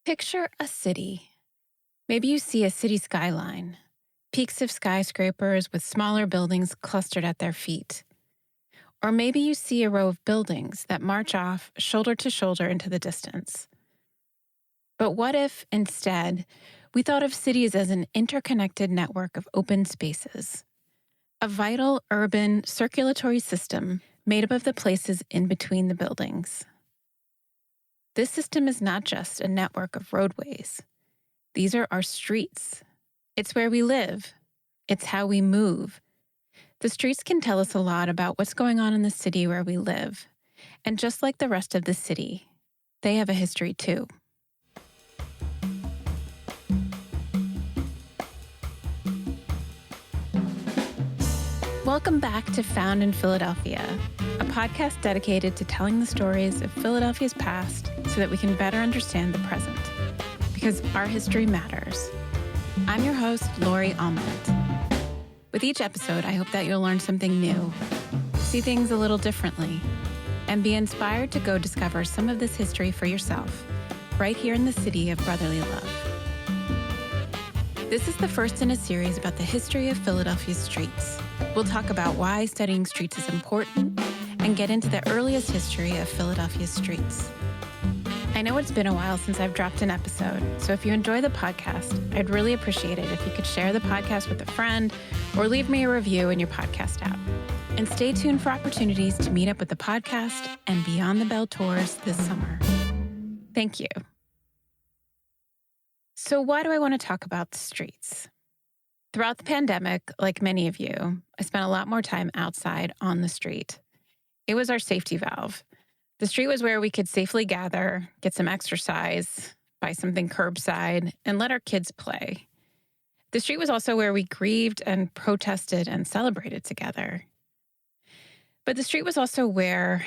Picture a city. Maybe you see a city skyline, peaks of skyscrapers with smaller buildings clustered at their feet. Or maybe you see a row of buildings that march off shoulder to shoulder into the distance. But what if, instead, we thought of cities as an interconnected network of open spaces, a vital urban circulatory system made up of the places in between the buildings? This system is not just a network of roadways. These are our streets. It's where we live. It's how we move. The streets can tell us a lot about what's going on in the city where we live. And just like the rest of the city, they have a history too. Welcome back to Found in Philadelphia, a podcast dedicated to telling the stories of Philadelphia's past so that we can better understand the present. Because our history matters. I'm your host, Lori Almond. With each episode, I hope that you'll learn something new, see things a little differently, and be inspired to go discover some of this history for yourself, right here in the city of brotherly love. This is the first in a series about the history of Philadelphia's streets. We'll talk about why studying streets is important and get into the earliest history of Philadelphia's streets. I know it's been a while since I've dropped an episode, so if you enjoy the podcast, I'd really appreciate it if you could share the podcast with a friend or leave me a review in your podcast app. And stay tuned for opportunities to meet up with the podcast and Beyond the Bell tours this summer. Thank you. So why do I want to talk about the streets? Throughout the pandemic, like many of you, I spent a lot more time outside on the street. It was our safety valve. The street was where we could safely gather, get some exercise, buy something curbside, and let our kids play. The street was also where we grieved and protested and celebrated together. But the street was also where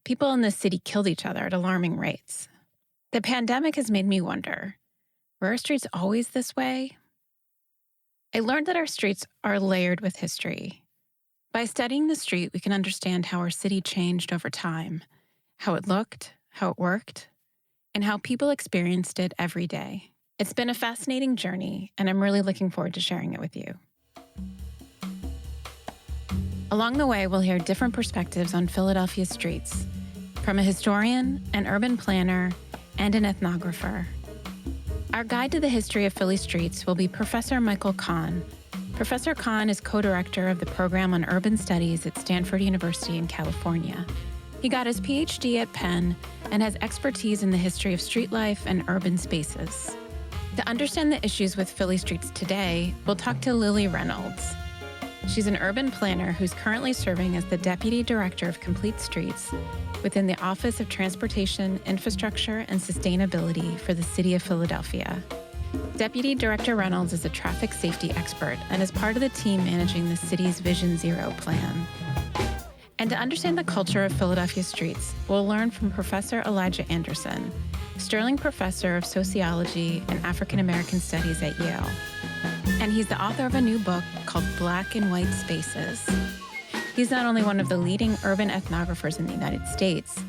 people in the city killed each other at alarming rates. The pandemic has made me wonder, were our streets always this way? I learned that our streets are layered with history. By studying the street, we can understand how our city changed over time, how it looked, how it worked, and how people experienced it every day. It's been a fascinating journey, and I'm really looking forward to sharing it with you. Along the way, we'll hear different perspectives on Philadelphia's streets, from a historian, an urban planner, and an ethnographer. Our guide to the history of Philly streets will be Professor Michael Kahn. Professor Kahn is co-director of the program on urban studies at Stanford University in California. He got his PhD at Penn and has expertise in the history of street life and urban spaces. To understand the issues with Philly streets today, we'll talk to Lily Reynolds. She's an urban planner who's currently serving as the Deputy Director of Complete Streets within the Office of Transportation, Infrastructure, and Sustainability for the City of Philadelphia. Deputy Director Reynolds is a traffic safety expert and is part of the team managing the city's Vision Zero plan. And to understand the culture of Philadelphia streets, we'll learn from Professor Elijah Anderson, Sterling Professor of Sociology and African American Studies at Yale. And he's the author of a new book called Black and White Spaces. He's not only one of the leading urban ethnographers in the United States,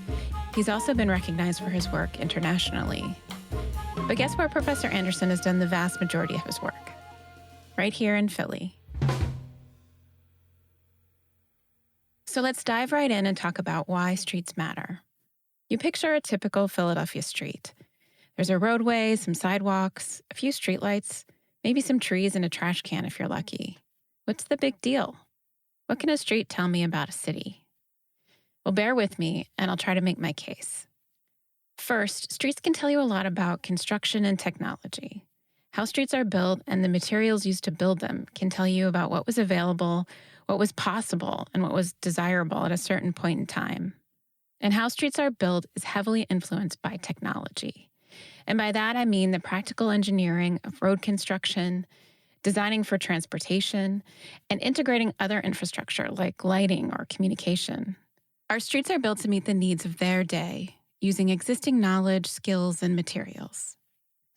he's also been recognized for his work internationally. But guess where Professor Anderson has done the vast majority of his work? Right here in Philly. So let's dive right in and talk about why streets matter. You picture a typical Philadelphia street. There's a roadway, some sidewalks, a few streetlights, maybe some trees and a trash can if you're lucky. What's the big deal? What can a street tell me about a city? Well, bear with me, and I'll try to make my case. First, streets can tell you a lot about construction and technology. How streets are built and the materials used to build them can tell you about what was available, what was possible, and what was desirable at a certain point in time. And how streets are built is heavily influenced by technology. And by that, I mean the practical engineering of road construction, designing for transportation, and integrating other infrastructure like lighting or communication. Our streets are built to meet the needs of their day, using existing knowledge, skills, and materials.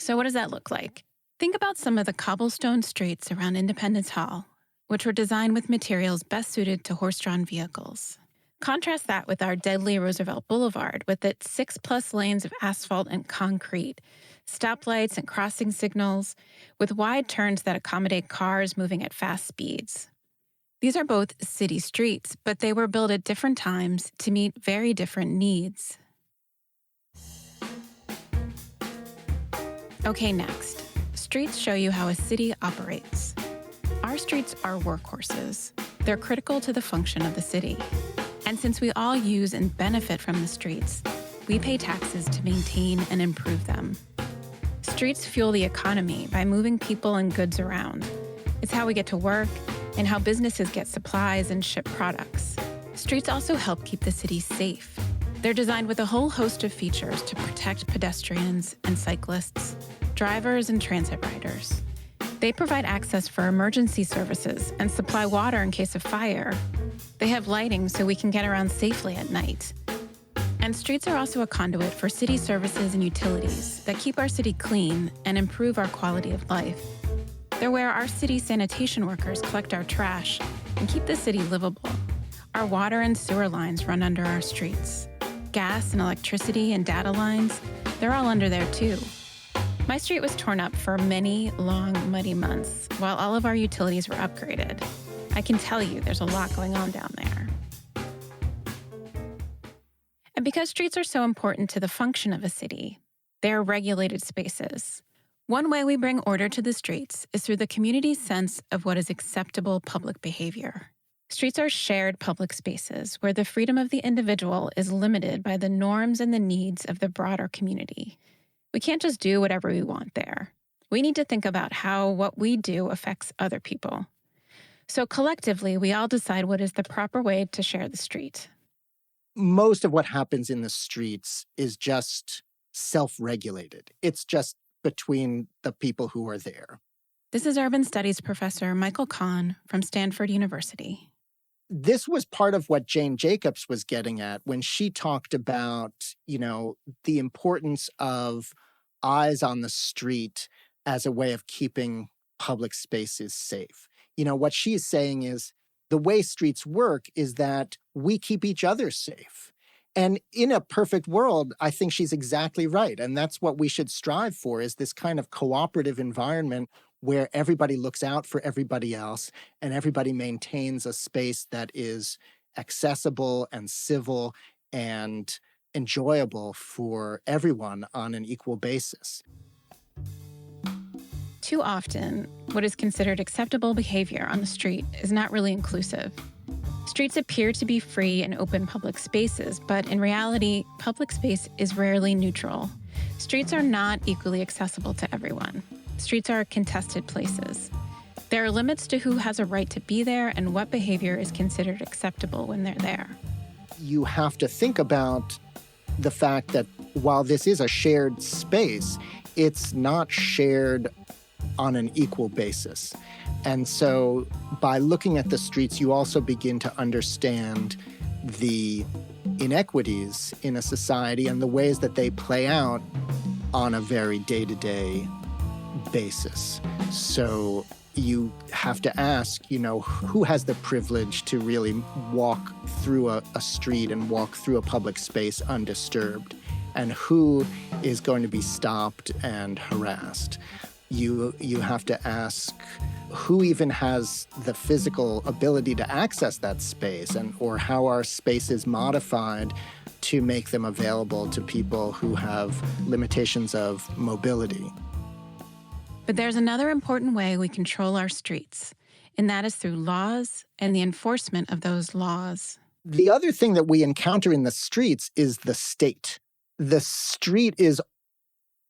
So what does that look like? Think about some of the cobblestone streets around Independence Hall, which were designed with materials best suited to horse-drawn vehicles. Contrast that with our deadly Roosevelt Boulevard with its 6+ lanes of asphalt and concrete, stoplights and crossing signals, with wide turns that accommodate cars moving at fast speeds. These are both city streets, but they were built at different times to meet very different needs. Okay, next. Streets show you how a city operates. Our streets are workhorses. They're critical to the function of the city. And since we all use and benefit from the streets, we pay taxes to maintain and improve them. Streets fuel the economy by moving people and goods around. It's how we get to work and how businesses get supplies and ship products. Streets also help keep the city safe. They're designed with a whole host of features to protect pedestrians and cyclists, drivers and transit riders. They provide access for emergency services and supply water in case of fire. They have lighting so we can get around safely at night. And streets are also a conduit for city services and utilities that keep our city clean and improve our quality of life. They're where our city sanitation workers collect our trash and keep the city livable. Our water and sewer lines run under our streets. Gas and electricity and data lines, they're all under there too. My street was torn up for many long, muddy months while all of our utilities were upgraded. I can tell you there's a lot going on down there. And because streets are so important to the function of a city, they are regulated spaces. One way we bring order to the streets is through the community's sense of what is acceptable public behavior. Streets are shared public spaces where the freedom of the individual is limited by the norms and the needs of the broader community. We can't just do whatever we want there. We need to think about how what we do affects other people. So collectively, we all decide what is the proper way to share the street. Most of what happens in the streets is just self-regulated. It's just between the people who are there. This is urban studies professor Michael Kahn from Stanford University. This was part of what Jane Jacobs was getting at when she talked about, the importance of eyes on the street as a way of keeping public spaces safe. What she's saying is the way streets work is that we keep each other safe. And in a perfect world, I think she's exactly right. And that's what we should strive for, is this kind of cooperative environment where everybody looks out for everybody else and everybody maintains a space that is accessible and civil and enjoyable for everyone on an equal basis. Too often, what is considered acceptable behavior on the street is not really inclusive. Streets appear to be free and open public spaces, but in reality, public space is rarely neutral. Streets are not equally accessible to everyone. Streets are contested places. There are limits to who has a right to be there and what behavior is considered acceptable when they're there. You have to think about the fact that while this is a shared space, it's not shared on an equal basis. And so by looking at the streets, you also begin to understand the inequities in a society and the ways that they play out on a very day-to-day basis. So you have to ask, who has the privilege to really walk through a street and walk through a public space undisturbed, and who is going to be stopped and harassed. You have to ask who even has the physical ability to access that space, or how are spaces modified to make them available to people who have limitations of mobility. But there's another important way we control our streets, and that is through laws and the enforcement of those laws. The other thing that we encounter in the streets is the state. The street is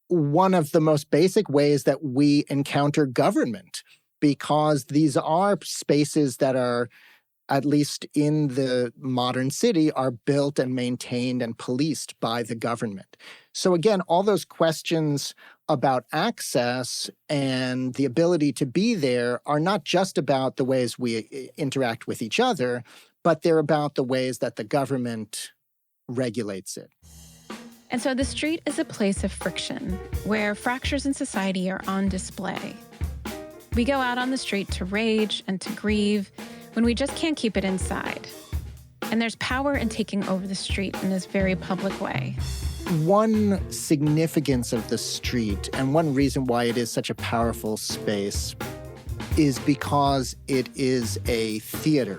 one of the most basic ways that we encounter government, because these are spaces that are, at least in the modern city, are built and maintained and policed by the government. So again, all those questions about access and the ability to be there are not just about the ways we interact with each other, but they're about the ways that the government regulates it. And so the street is a place of friction, where fractures in society are on display. We go out on the street to rage and to grieve when we just can't keep it inside. And there's power in taking over the street in this very public way. One significance of the street, and one reason why it is such a powerful space, is because it is a theater.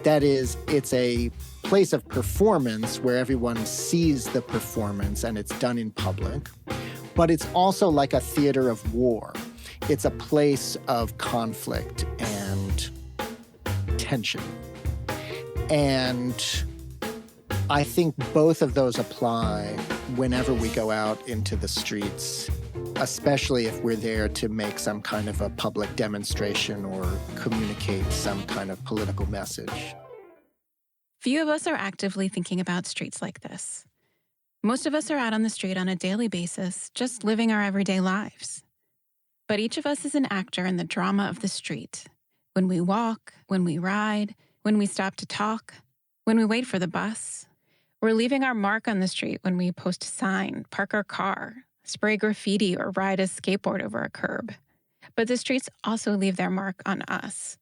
That is, it's a place of performance where everyone sees the performance and it's done in public. But it's also like a theater of war. It's a place of conflict and tension. And I think both of those apply whenever we go out into the streets, especially if we're there to make some kind of a public demonstration or communicate some kind of political message. Few of us are actively thinking about streets like this. Most of us are out on the street on a daily basis, just living our everyday lives. But each of us is an actor in the drama of the street. When we walk, when we ride, when we stop to talk, when we wait for the bus. We're leaving our mark on the street when we post a sign, park our car, spray graffiti, or ride a skateboard over a curb. But the streets also leave their mark on us,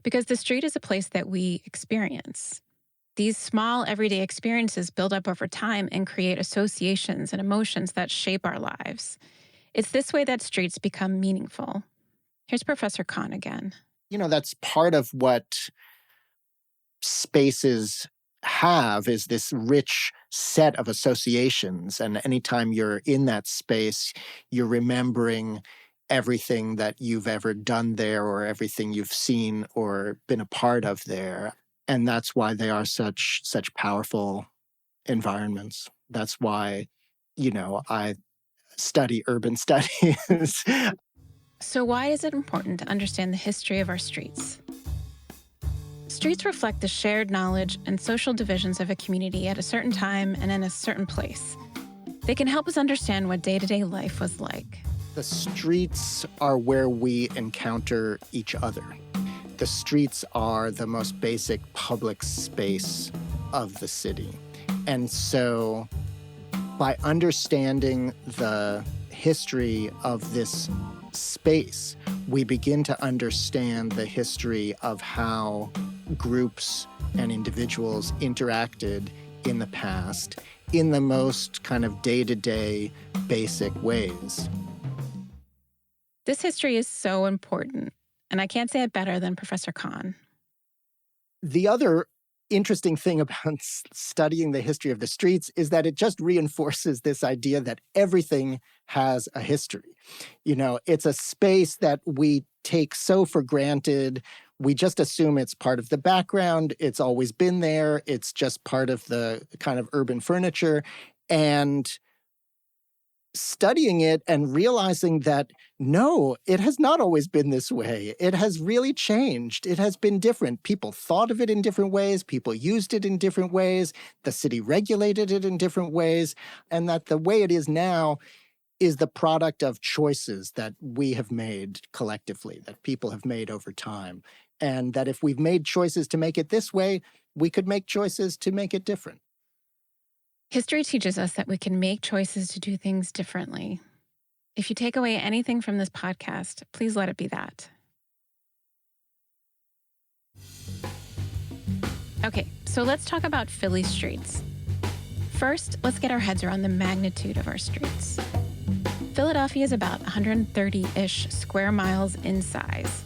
because the street is a place that we experience. These small everyday experiences build up over time and create associations and emotions that shape our lives. It's this way that streets become meaningful. Here's Professor Kahn again. That's part of what spaces have, is this rich set of associations. And anytime you're in that space, you're remembering everything that you've ever done there or everything you've seen or been a part of there. And that's why they are such powerful environments. That's why, I study urban studies. So why is it important to understand the history of our streets? Streets reflect the shared knowledge and social divisions of a community at a certain time and in a certain place. They can help us understand what day-to-day life was like. The streets are where we encounter each other. The streets are the most basic public space of the city. And so by understanding the history of this space, we begin to understand the history of how groups and individuals interacted in the past in the most kind of day-to-day basic ways. This history is so important, and I can't say it better than Professor Kahn. The other interesting thing about studying the history of the streets is that it just reinforces this idea that everything has a history. It's a space that we take so for granted. We just assume it's part of the background. It's always been there. It's just part of the kind of urban furniture. And studying it and realizing that, no, it has not always been this way. It has really changed. It has been different. People thought of it in different ways. People used it in different ways. The city regulated it in different ways. And that the way it is now is the product of choices that we have made collectively, that people have made over time. And that if we've made choices to make it this way, we could make choices to make it different. History teaches us that we can make choices to do things differently. If you take away anything from this podcast, please let it be that. Okay, so let's talk about Philly streets. First, let's get our heads around the magnitude of our streets. Philadelphia is about 130-ish square miles in size.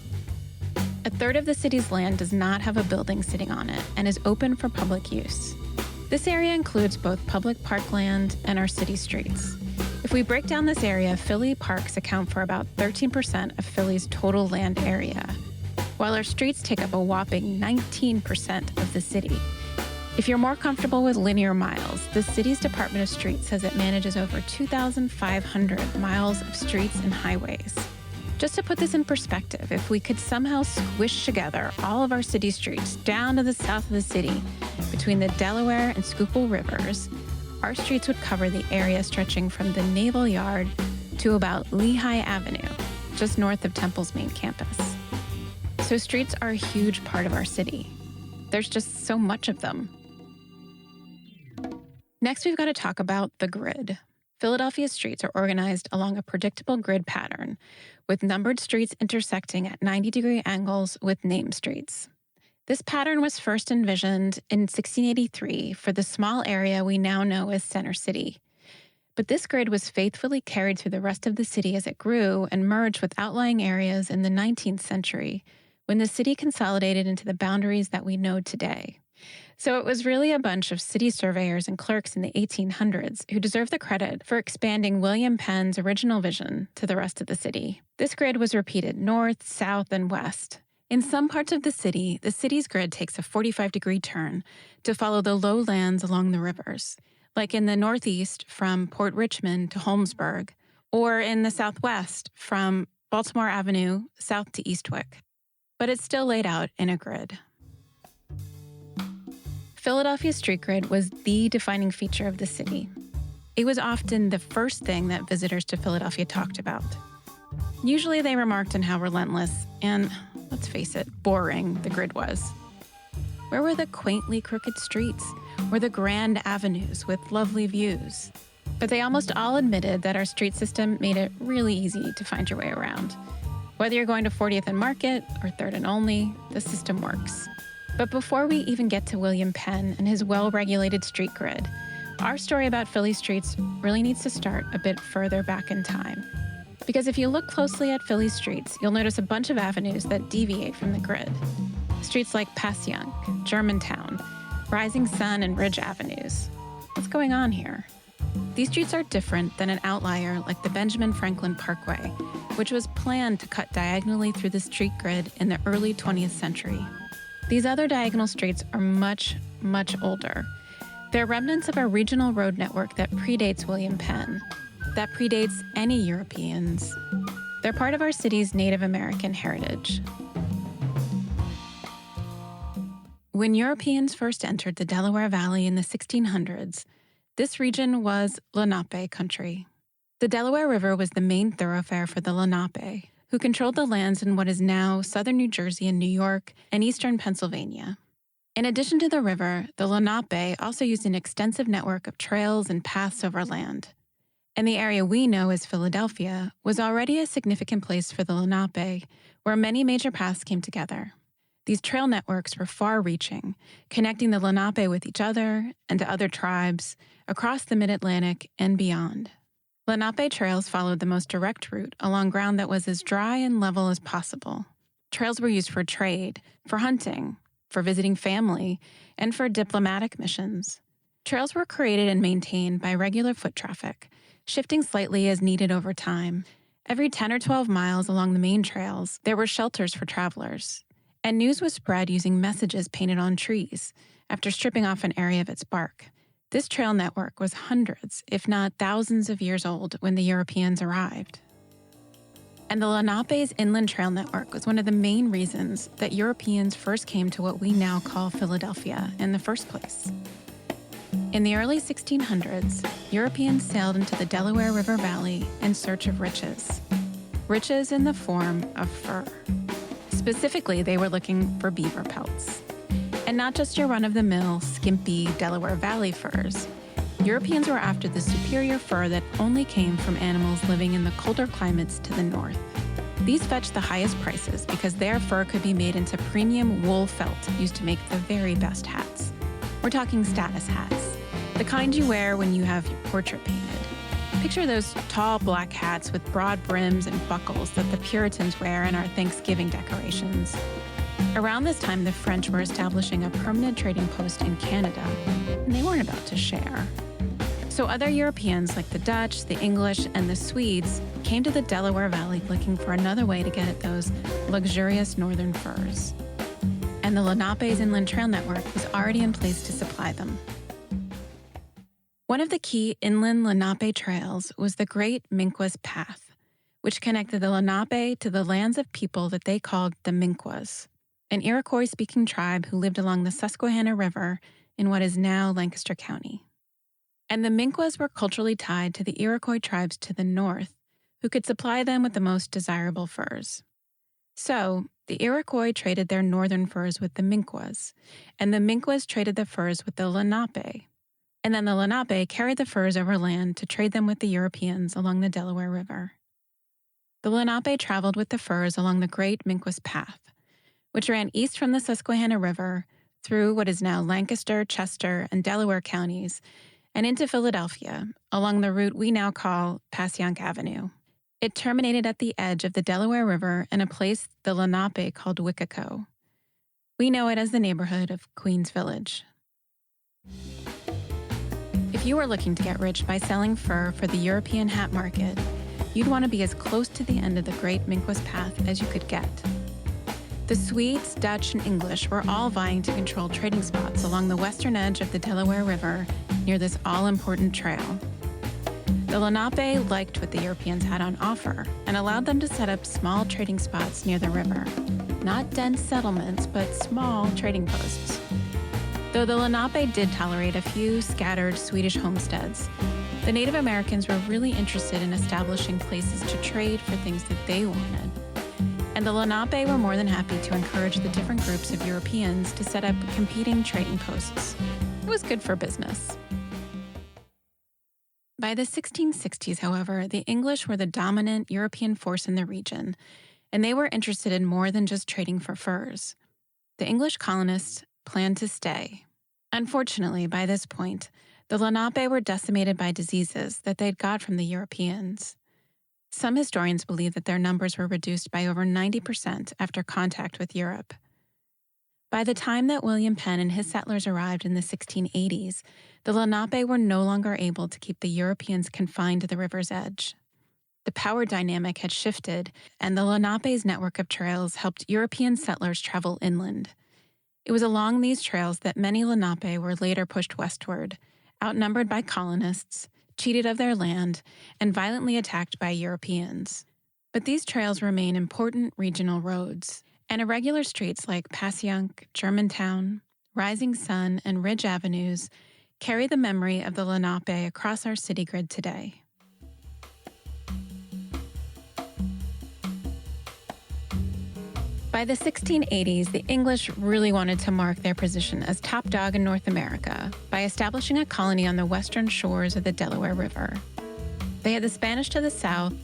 A third of the city's land does not have a building sitting on it and is open for public use. This area includes both public parkland and our city streets. If we break down this area, Philly parks account for about 13% of Philly's total land area, while our streets take up a whopping 19% of the city. If you're more comfortable with linear miles, the city's Department of Streets says it manages over 2,500 miles of streets and highways. Just to put this in perspective, if we could somehow squish together all of our city streets down to the south of the city, between the Delaware and Schuylkill rivers, our streets would cover the area stretching from the Naval Yard to about Lehigh Avenue, just north of Temple's main campus. So streets are a huge part of our city. There's just so much of them. Next, we've got to talk about the grid. Philadelphia's streets are organized along a predictable grid pattern, with numbered streets intersecting at 90-degree angles with named streets. This pattern was first envisioned in 1683 for the small area we now know as Center City. But this grid was faithfully carried through the rest of the city as it grew and merged with outlying areas in the 19th century, when the city consolidated into the boundaries that we know today. So it was really a bunch of city surveyors and clerks in the 1800s who deserve the credit for expanding William Penn's original vision to the rest of the city. This grid was repeated north, south, and west. In some parts of the city's grid takes a 45-degree turn to follow the lowlands along the rivers, like in the northeast from Port Richmond to Holmesburg, or in the southwest from Baltimore Avenue south to Eastwick. But it's still laid out in a grid. Philadelphia's street grid was the defining feature of the city. It was often the first thing that visitors to Philadelphia talked about. Usually they remarked on how relentless and, let's face it, boring the grid was. Where were the quaintly crooked streets or the grand avenues with lovely views? But they almost all admitted that our street system made it really easy to find your way around. Whether you're going to 40th and Market or 3rd and Olney, the system works. But before we even get to William Penn and his well-regulated street grid, our story about Philly streets really needs to start a bit further back in time. Because if you look closely at Philly streets, you'll notice a bunch of avenues that deviate from the grid. Streets like Passyunk, Germantown, Rising Sun, and Ridge Avenues. What's going on here? These streets are different than an outlier like the Benjamin Franklin Parkway, which was planned to cut diagonally through the street grid in the early 20th century. These other diagonal streets are much, much older. They're remnants of a regional road network that predates William Penn, that predates any Europeans. They're part of our city's Native American heritage. When Europeans first entered the Delaware Valley in the 1600s, this region was Lenape country. The Delaware River was the main thoroughfare for the Lenape, who controlled the lands in what is now southern New Jersey and New York and eastern Pennsylvania. In addition to the river, the Lenape also used an extensive network of trails and paths over land. And the area we know as Philadelphia was already a significant place for the Lenape, where many major paths came together. These trail networks were far-reaching, connecting the Lenape with each other and to other tribes across the Mid-Atlantic and beyond. Lenape trails followed the most direct route along ground that was as dry and level as possible. Trails were used for trade, for hunting, for visiting family, and for diplomatic missions. Trails were created and maintained by regular foot traffic, shifting slightly as needed over time. Every 10 or 12 miles along the main trails, there were shelters for travelers. And news was spread using messages painted on trees after stripping off an area of its bark. This trail network was hundreds, if not thousands of years old when the Europeans arrived. And the Lenape's inland trail network was one of the main reasons that Europeans first came to what we now call Philadelphia in the first place. In the early 1600s, Europeans sailed into the Delaware River Valley in search of riches. Riches in the form of fur. Specifically, they were looking for beaver pelts. And not just your run-of-the-mill, skimpy Delaware Valley furs. Europeans were after the superior fur that only came from animals living in the colder climates to the north. These fetched the highest prices because their fur could be made into premium wool felt used to make the very best hats. We're talking status hats, the kind you wear when you have your portrait painted. Picture those tall black hats with broad brims and buckles that the Puritans wear in our Thanksgiving decorations. Around this time, the French were establishing a permanent trading post in Canada, and they weren't about to share. So other Europeans like the Dutch, the English, and the Swedes came to the Delaware Valley looking for another way to get at those luxurious northern furs. And the Lenape's inland trail network was already in place to supply them. One of the key inland Lenape trails was the Great Minquas Path, which connected the Lenape to the lands of people that they called the Minquas, an Iroquois-speaking tribe who lived along the Susquehanna River in what is now Lancaster County. And the Minquas were culturally tied to the Iroquois tribes to the north, who could supply them with the most desirable furs. So, the Iroquois traded their northern furs with the Minquas, and the Minquas traded the furs with the Lenape. And then the Lenape carried the furs overland to trade them with the Europeans along the Delaware River. The Lenape traveled with the furs along the Great Minquas Path, which ran east from the Susquehanna River through what is now Lancaster, Chester, and Delaware counties, and into Philadelphia along the route we now call Passyunk Avenue. It terminated at the edge of the Delaware River in a place the Lenape called Wicaco. We know it as the neighborhood of Queens Village. If you were looking to get rich by selling fur for the European hat market, you'd want to be as close to the end of the Great Minquist Path as you could get. The Swedes, Dutch, and English were all vying to control trading spots along the western edge of the Delaware River near this all-important trail. The Lenape liked what the Europeans had on offer and allowed them to set up small trading spots near the river. Not dense settlements, but small trading posts. Though the Lenape did tolerate a few scattered Swedish homesteads, the Native Americans were really interested in establishing places to trade for things that they wanted. And the Lenape were more than happy to encourage the different groups of Europeans to set up competing trading posts. It was good for business. By the 1660s, however, the English were the dominant European force in the region, and they were interested in more than just trading for furs. The English colonists planned to stay. Unfortunately, by this point, the Lenape were decimated by diseases that they'd got from the Europeans. Some historians believe that their numbers were reduced by over 90% after contact with Europe. By the time that William Penn and his settlers arrived in the 1680s, the Lenape were no longer able to keep the Europeans confined to the river's edge. The power dynamic had shifted, and the Lenape's network of trails helped European settlers travel inland. It was along these trails that many Lenape were later pushed westward, outnumbered by colonists, cheated of their land, and violently attacked by Europeans. But these trails remain important regional roads, and irregular streets like Passyunk, Germantown, Rising Sun, and Ridge Avenues carry the memory of the Lenape across our city grid today. By the 1680s, the English really wanted to mark their position as top dog in North America by establishing a colony on the western shores of the Delaware River. They had the Spanish to the south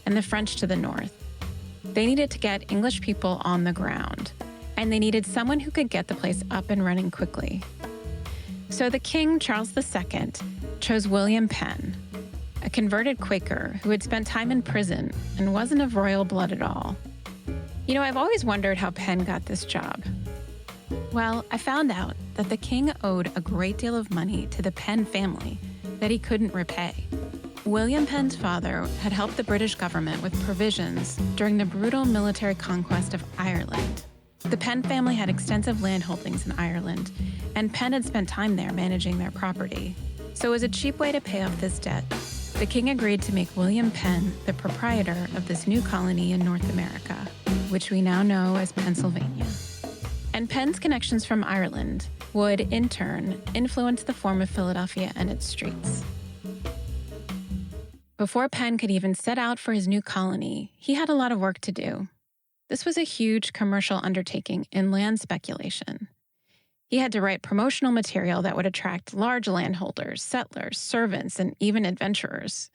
and the French to the north. They needed to get English people on the ground, and they needed someone who could get the place up and running quickly. So the King, Charles II, chose William Penn, a converted Quaker who had spent time in prison and wasn't of royal blood at all. You know, I've always wondered how Penn got this job. Well, I found out that the king owed a great deal of money to the Penn family that he couldn't repay. William Penn's father had helped the British government with provisions during the brutal military conquest of Ireland. The Penn family had extensive landholdings in Ireland, and Penn had spent time there managing their property. So as a cheap way to pay off this debt, the king agreed to make William Penn the proprietor of this new colony in North America, which we now know as Pennsylvania. And Penn's connections from Ireland would, in turn, influence the form of Philadelphia and its streets. Before Penn could even set out for his new colony, he had a lot of work to do. This was a huge commercial undertaking in land speculation. He had to write promotional material that would attract large landholders, settlers, servants, and even adventurers.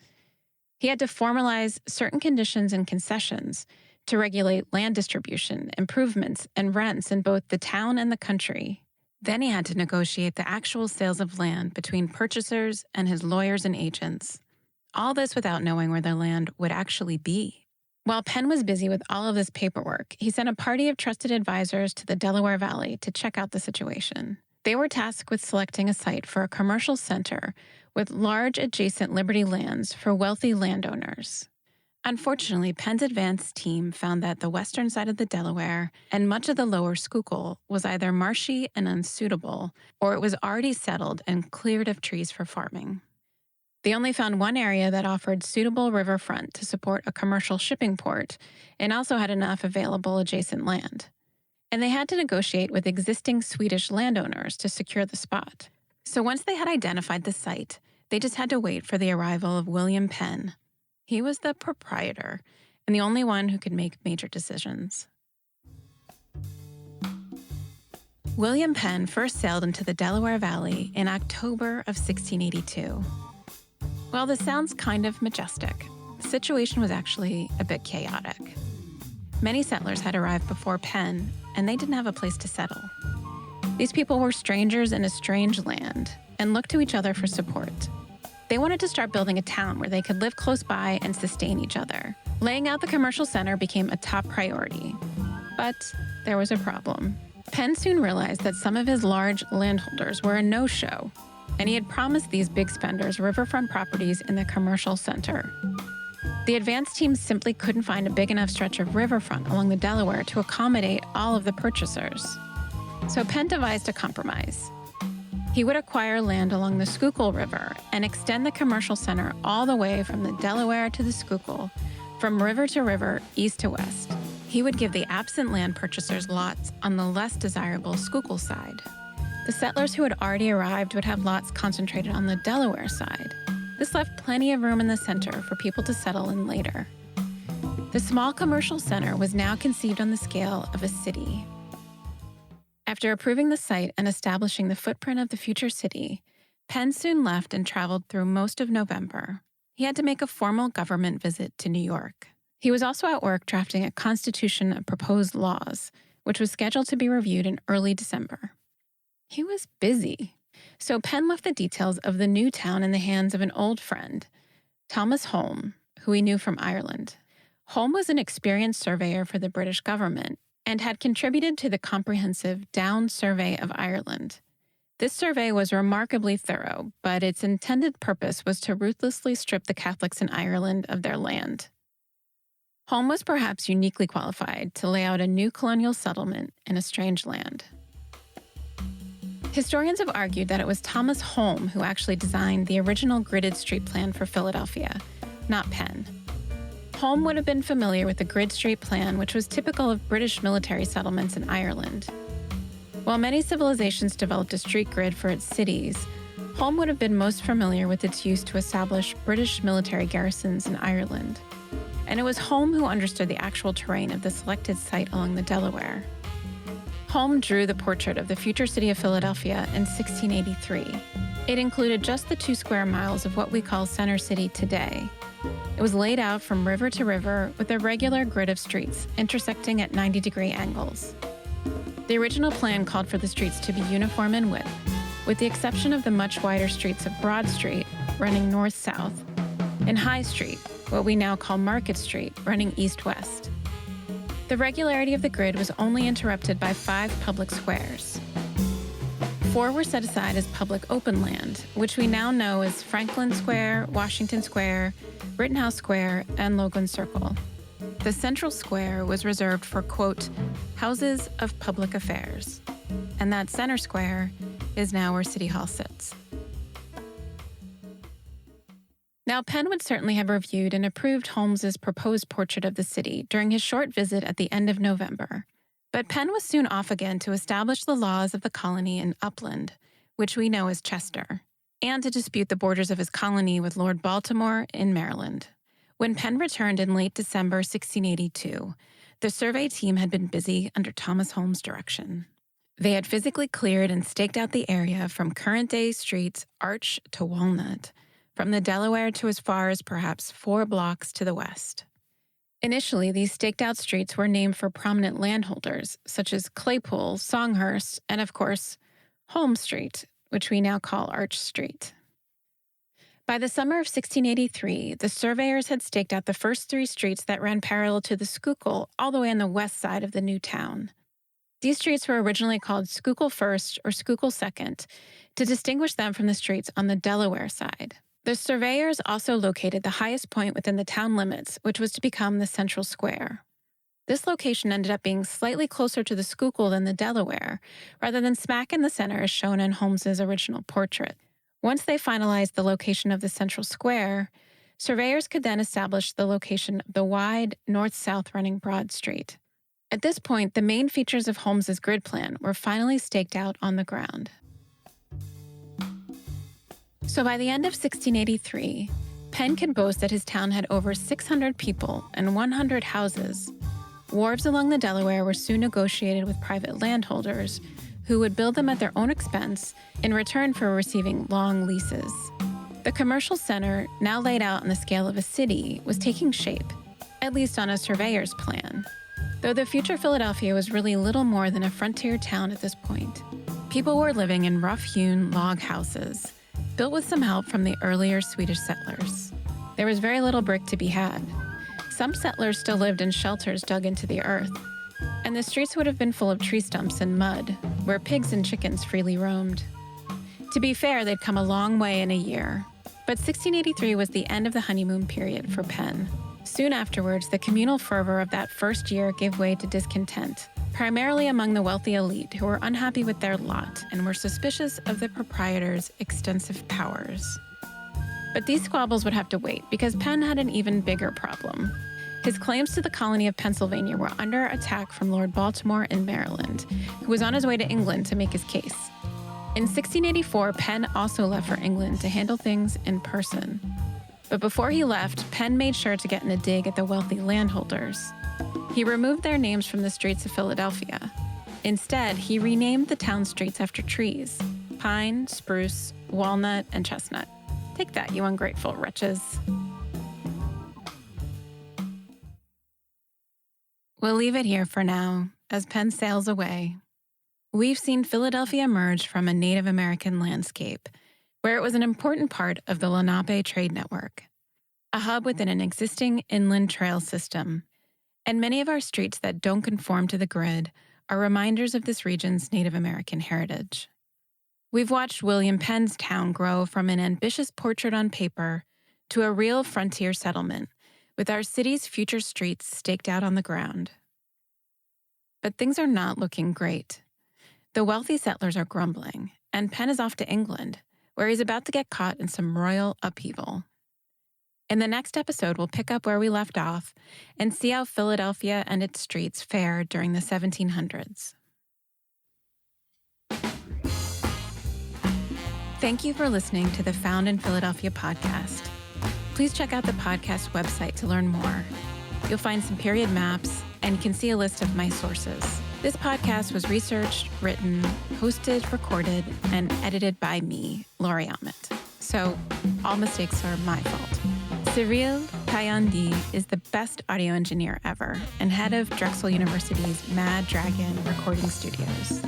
He had to formalize certain conditions and concessions to regulate land distribution, improvements, and rents in both the town and the country. Then he had to negotiate the actual sales of land between purchasers and his lawyers and agents. All this without knowing where the land would actually be. While Penn was busy with all of this paperwork, he sent a party of trusted advisors to the Delaware Valley to check out the situation. They were tasked with selecting a site for a commercial center with large adjacent Liberty lands for wealthy landowners. Unfortunately, Penn's advance team found that the western side of the Delaware and much of the lower Schuylkill was either marshy and unsuitable, or it was already settled and cleared of trees for farming. They only found one area that offered suitable riverfront to support a commercial shipping port and also had enough available adjacent land. And they had to negotiate with existing Swedish landowners to secure the spot. So once they had identified the site, they just had to wait for the arrival of William Penn. He was the proprietor and the only one who could make major decisions. William Penn first sailed into the Delaware Valley in October of 1682. While this sounds kind of majestic, the situation was actually a bit chaotic. Many settlers had arrived before Penn, and they didn't have a place to settle. These people were strangers in a strange land, and looked to each other for support. They wanted to start building a town where they could live close by and sustain each other. Laying out the commercial center became a top priority. But there was a problem. Penn soon realized that some of his large landholders were a no-show, and he had promised these big spenders riverfront properties in the commercial center. The advance team simply couldn't find a big enough stretch of riverfront along the Delaware to accommodate all of the purchasers. So Penn devised a compromise. He would acquire land along the Schuylkill River and extend the commercial center all the way from the Delaware to the Schuylkill, from river to river, east to west. He would give the absent land purchasers lots on the less desirable Schuylkill side. The settlers who had already arrived would have lots concentrated on the Delaware side. This left plenty of room in the center for people to settle in later. The small commercial center was now conceived on the scale of a city. After approving the site and establishing the footprint of the future city, Penn soon left and traveled through most of November. He had to make a formal government visit to New York. He was also at work drafting a constitution of proposed laws, which was scheduled to be reviewed in early December. He was busy. So Penn left the details of the new town in the hands of an old friend, Thomas Holme, who he knew from Ireland. Holme was an experienced surveyor for the British government and had contributed to the comprehensive Down Survey of Ireland. This survey was remarkably thorough, but its intended purpose was to ruthlessly strip the Catholics in Ireland of their land. Holme was perhaps uniquely qualified to lay out a new colonial settlement in a strange land. Historians have argued that it was Thomas Holme who actually designed the original gridded street plan for Philadelphia, not Penn. Holme would have been familiar with the grid street plan, which was typical of British military settlements in Ireland. While many civilizations developed a street grid for its cities, Holme would have been most familiar with its use to establish British military garrisons in Ireland. And it was Holme who understood the actual terrain of the selected site along the Delaware. Holme drew the portrait of the future city of Philadelphia in 1683. It included just the 2 square miles of what we call Center City today. It was laid out from river to river with a regular grid of streets intersecting at 90-degree angles. The original plan called for the streets to be uniform in width, with the exception of the much wider streets of Broad Street, running north-south, and High Street, what we now call Market Street, running east-west. The regularity of the grid was only interrupted by 5 public squares. 4 were set aside as public open land, which we now know as Franklin Square, Washington Square, Rittenhouse Square, and Logan Circle. The central square was reserved for, quote, houses of public affairs, and that center square is now where City Hall sits. Now, Penn would certainly have reviewed and approved Holmes's proposed portrait of the city during his short visit at the end of November. But Penn was soon off again to establish the laws of the colony in Upland, which we know as Chester, and to dispute the borders of his colony with Lord Baltimore in Maryland. When Penn returned in late December 1682, the survey team had been busy under Thomas Holme's direction. They had physically cleared and staked out the area from current-day streets Arch to Walnut, from the Delaware to as far as perhaps 4 blocks to the west. Initially, these staked-out streets were named for prominent landholders, such as Claypool, Songhurst, and of course, Holme Street, which we now call Arch Street. By the summer of 1683, the surveyors had staked out the first 3 streets that ran parallel to the Schuylkill all the way on the west side of the new town. These streets were originally called Schuylkill First or Schuylkill Second to distinguish them from the streets on the Delaware side. The surveyors also located the highest point within the town limits, which was to become the central square. This location ended up being slightly closer to the Schuylkill than the Delaware, rather than smack in the center as shown in Holmes's original portrait. Once they finalized the location of the central square, surveyors could then establish the location of the wide, north-south running Broad Street. At this point, the main features of Holmes's grid plan were finally staked out on the ground. So by the end of 1683, Penn could boast that his town had over 600 people and 100 houses. Wharves along the Delaware were soon negotiated with private landholders who would build them at their own expense in return for receiving long leases. The commercial center, now laid out on the scale of a city, was taking shape, at least on a surveyor's plan, though the future Philadelphia was really little more than a frontier town at this point. People were living in rough-hewn log houses, built with some help from the earlier Swedish settlers. There was very little brick to be had. Some settlers still lived in shelters dug into the earth, and the streets would have been full of tree stumps and mud, where pigs and chickens freely roamed. To be fair, they'd come a long way in a year, but 1683 was the end of the honeymoon period for Penn. Soon afterwards, the communal fervor of that first year gave way to discontent, primarily among the wealthy elite who were unhappy with their lot and were suspicious of the proprietor's extensive powers. But these squabbles would have to wait because Penn had an even bigger problem. His claims to the colony of Pennsylvania were under attack from Lord Baltimore in Maryland, who was on his way to England to make his case. In 1684, Penn also left for England to handle things in person. But before he left, Penn made sure to get in a dig at the wealthy landholders. He removed their names from the streets of Philadelphia. Instead, he renamed the town streets after trees: pine, spruce, walnut, and chestnut. Take that, you ungrateful wretches. We'll leave it here for now, as Penn sails away. We've seen Philadelphia emerge from a Native American landscape, where it was an important part of the Lenape trade network, a hub within an existing inland trail system. And many of our streets that don't conform to the grid are reminders of this region's Native American heritage. We've watched William Penn's town grow from an ambitious portrait on paper to a real frontier settlement, with our city's future streets staked out on the ground. But things are not looking great. The wealthy settlers are grumbling, and Penn is off to England, where he's about to get caught in some royal upheaval. In the next episode, we'll pick up where we left off and see how Philadelphia and its streets fared during the 1700s. Thank you for listening to the Found in Philadelphia podcast. Please check out the podcast website to learn more. You'll find some period maps, and you can see a list of my sources. This podcast was researched, written, hosted, recorded, and edited by me, Lori Ahmet. So all mistakes are my fault. Cyril Payandi is the best audio engineer ever and head of Drexel University's Mad Dragon Recording Studios.